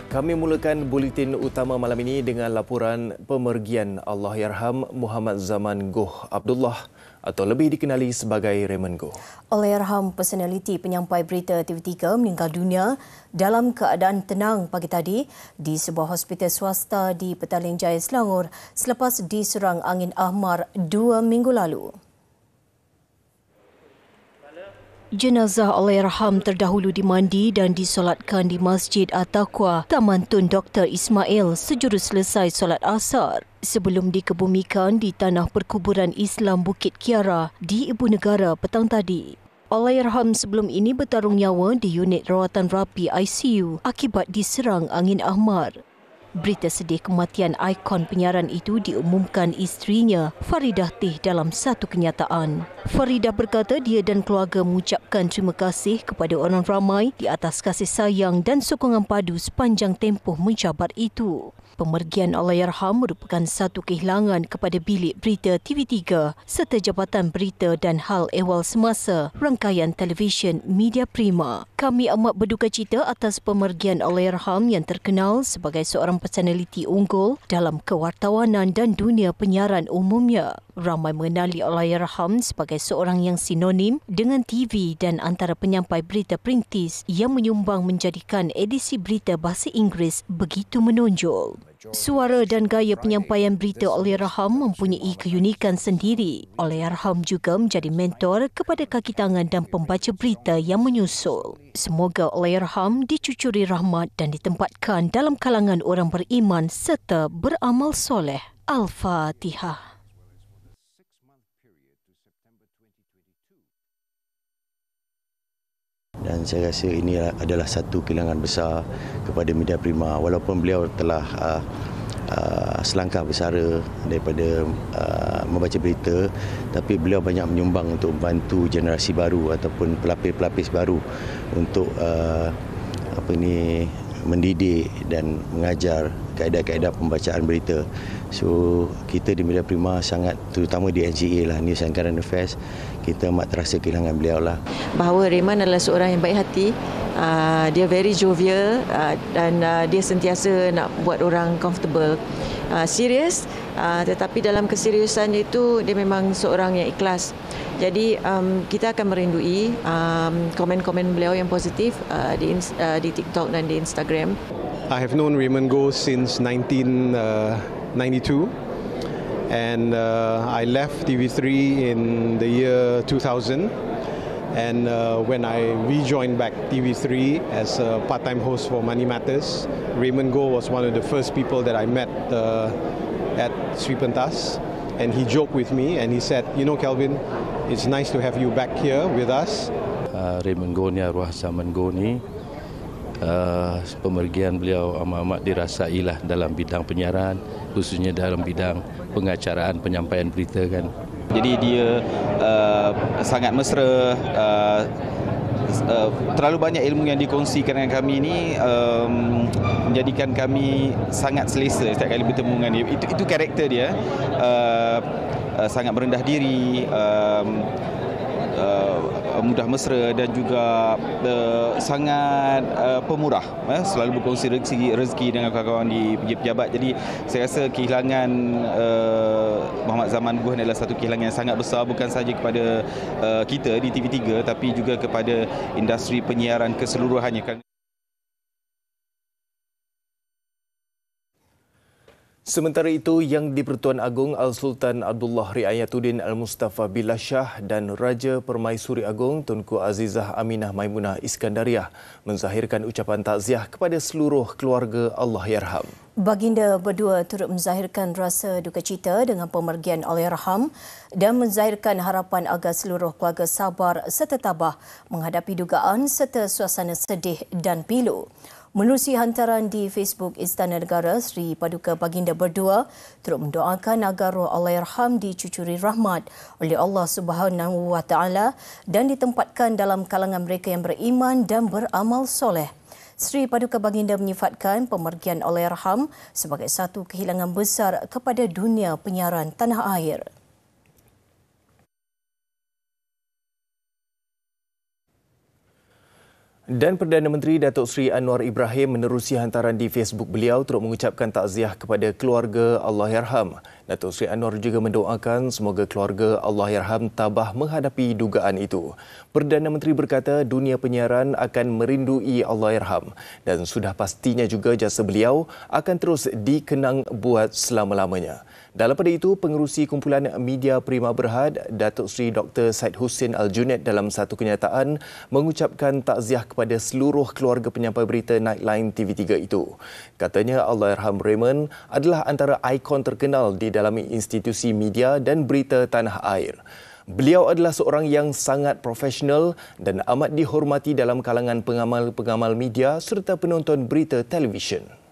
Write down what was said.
Kami mulakan buletin utama malam ini dengan laporan pemergian Allahyarham Muhammad Zaman Goh Abdullah atau lebih dikenali sebagai Raymond Goh. Allahyarham personaliti penyampai berita TV3 meninggal dunia dalam keadaan tenang pagi tadi di sebuah hospital swasta di Petaling Jaya, Selangor selepas diserang angin ahmar 2 minggu lalu. Jenazah Allahyarham terdahulu dimandi dan disolatkan di Masjid At-Taqwa, Taman Tun Dr. Ismail sejurus selesai solat asar sebelum dikebumikan di Tanah Perkuburan Islam Bukit Kiara di Ibu Negara petang tadi. Allahyarham sebelum ini bertarung nyawa di unit rawatan rapi ICU akibat diserang angin ahmar. Berita sedih kematian ikon penyiaran itu diumumkan isterinya, Faridah Tih, dalam satu kenyataan. Faridah berkata dia dan keluarga mengucapkan terima kasih kepada orang ramai di atas kasih sayang dan sokongan padu sepanjang tempoh mencabar itu. Pemergian Allahyarham merupakan satu kehilangan kepada bilik berita TV3 serta Jabatan Berita dan Hal Ehwal Semasa rangkaian televisyen Media Prima. Kami amat berduka cita atas pemergian Allahyarham yang terkenal sebagai seorang personaliti unggul dalam kewartawanan dan dunia penyiaran umumnya. Ramai mengenali Allahyarham sebagai seorang yang sinonim dengan TV dan antara penyampai berita perintis yang menyumbang menjadikan edisi berita bahasa Inggeris begitu menonjol. Suara dan gaya penyampaian berita Allahyarham mempunyai keunikan sendiri. Allahyarham juga menjadi mentor kepada kaki tangan dan pembaca berita yang menyusul. Semoga Allahyarham dicucuri rahmat dan ditempatkan dalam kalangan orang beriman serta beramal soleh. Al-Fatihah. Dan saya rasa ini adalah satu kehilangan besar kepada Media Prima. Walaupun beliau telah selangkah bersara daripada membaca berita, tapi beliau banyak menyumbang untuk membantu generasi baru ataupun pelapis-pelapis baru untuk mendidik dan mengajar kaedah-kaedah pembacaan berita. So, kita di Media Prima sangat, terutama di NCA lah, News and Current Affairs, kita amat terasa kehilangan beliau lah. Bahawa Raymond adalah seorang yang baik hati, dia very jovial dan dia sentiasa nak buat orang comfortable. Serius, tetapi dalam keseriusan itu dia memang seorang yang ikhlas. Jadi kita akan merindui komen-komen beliau yang positif di TikTok dan di Instagram. I have known Raymond Goh since 1992 and I left TV3 in the year 2000, and when I rejoined back TV3 as a part-time host for Money Matters, Raymond Goh was one of the first people that I met at Sri Pentas, and he joked with me and he said, "You know, Kelvin, it's nice to have you back here with us." Raymond Goh ni, arwah Zaman Goh ni, pemergian beliau amat dirasailah dalam bidang penyiaran, khususnya dalam bidang pengacaraan, penyampaian berita kan. Jadi dia sangat mesra, terlalu banyak ilmu yang dikongsikan dengan kami ini menjadikan kami sangat selesa setiap kali bertemu dengan dia. Itu karakter dia, sangat merendah diri, mudah mesra dan juga sangat pemurah, selalu berkongsi rezeki dengan kawan-kawan di pejabat. Jadi saya rasa kehilangan Muhammad Zaman Goh adalah satu kehilangan yang sangat besar, bukan sahaja kepada kita di TV3 tapi juga kepada industri penyiaran keseluruhannya. Sementara itu, Yang di-Pertuan Agong Al-Sultan Abdullah Riayatuddin Al-Mustafa Billah Shah dan Raja Permaisuri Agong Tunku Azizah Aminah Maimunah Iskandariah menzahirkan ucapan takziah kepada seluruh keluarga Allahyarham. Baginda berdua turut menzahirkan rasa duka cita dengan pemergian Allahyarham dan menzahirkan harapan agar seluruh keluarga sabar serta tabah menghadapi dugaan serta suasana sedih dan pilu. Menerusi hantaran di Facebook Istana Negara, Sri Paduka Baginda berdua turut mendoakan agar roh Allahyarham dicucuri rahmat oleh Allah Subhanahu Wa Taala dan ditempatkan dalam kalangan mereka yang beriman dan beramal soleh. Sri Paduka Baginda menyifatkan pemergian Allahyarham sebagai satu kehilangan besar kepada dunia penyiaran tanah air. Dan Perdana Menteri Datuk Seri Anwar Ibrahim menerusi hantaran di Facebook beliau turut mengucapkan takziah kepada keluarga Allahyarham. Datuk Seri Anwar juga mendoakan semoga keluarga Allahyarham tabah menghadapi dugaan itu. Perdana Menteri berkata dunia penyiaran akan merindui Allahyarham dan sudah pastinya juga jasa beliau akan terus dikenang buat selama-lamanya. Dalam pada itu, pengerusi kumpulan media Prima Berhad, Datuk Seri Dr. Syed Hussein Al-Junaid dalam satu kenyataan mengucapkan takziah kepada seluruh keluarga penyampai berita Nightline TV3 itu. Katanya Allahyarham Raymond adalah antara ikon terkenal di dalam institusi media dan berita tanah air. Beliau adalah seorang yang sangat profesional dan amat dihormati dalam kalangan pengamal-pengamal media serta penonton berita televisyen.